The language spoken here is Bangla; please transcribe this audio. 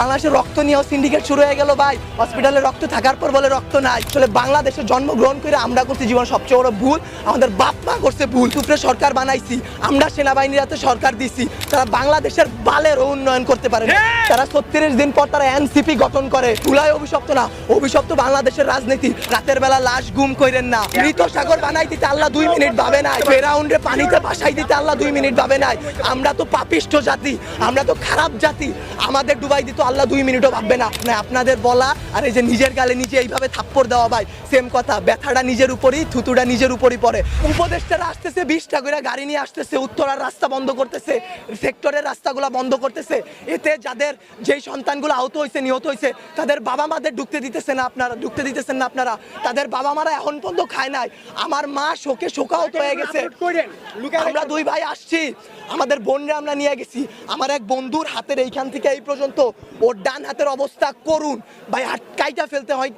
বাংলাদেশের রক্ত নিয়েও সিন্ডিকেট শুরু হয়ে গেল ভাই। হসপিটালে রক্ত থাকার পর বলে রক্ত নাই। আসলে বাংলাদেশে জন্মগ্রহণ করে আমরা করছি জীবন সবচেয়ে বড় ভুল, আমাদের বাপ মা করছে ভুল। টুকরে সরকার বানাইছি আমরা, সেনাবাহিনীরাতে সরকার দিছি, তারা বাংলাদেশের বালের উন্নয়ন করতে পারে না। তারা 36 দিন পর তারা এনসিপি গঠন করে। তুলাই অভিশপ্ত না, অভিশপ্ত বাংলাদেশের রাজনীতি। রাতের বেলা লাশ গুম কইরেন না। মৃত সাগর বানাই দিতে আল্লাহ 2 মিনিট ভাবে নাই। ফেরাউন্ডে পানিতে ভাসাই দিতে আল্লাহ 2 মিনিট ভাবে নাই। আমরা তো পাপিষ্ঠ জাতি, আমরা তো খারাপ জাতি, আমাদের ডুবাই দিত আল্লাহ 2 মিনিটও ভাববে না। আপনাদের বলা আর এই যে নিজের গালে নিজে এইভাবে থাপ্পড় দেওয়া ভাই সেম কথা। ব্যথাটা নিজের উপরই, থুতুটা নিজের উপরই পড়ে। উপদেষ্টারা আসতেছে 20টা করে গাড়ি নিয়ে আসতেছে, উত্তরার রাস্তা বন্ধ করতেছে, সেক্টরের রাস্তাগুলো বন্ধ করতেছে। এতে যাদের যেই সন্তানগুলো আহত হয়েছে, নিহত হয়েছে, তাদের বাবা মাদের ঢুকতে দিতেছেন না আপনারা। তাদের বাবা মারা এখন পর্যন্ত খায় নাই। আমার মা শোকে শোকাহত হয়ে গেছে। আমরা 2 ভাই আসছি, আমাদের বোনরা আমরা নিয়ে গেছি। আমার এক বন্ধুর হাতের এইখান থেকে এই পর্যন্ত ওর ডান হাতের অবস্থা করুন ভাই, হাত কাইটা ফেলতে হয়।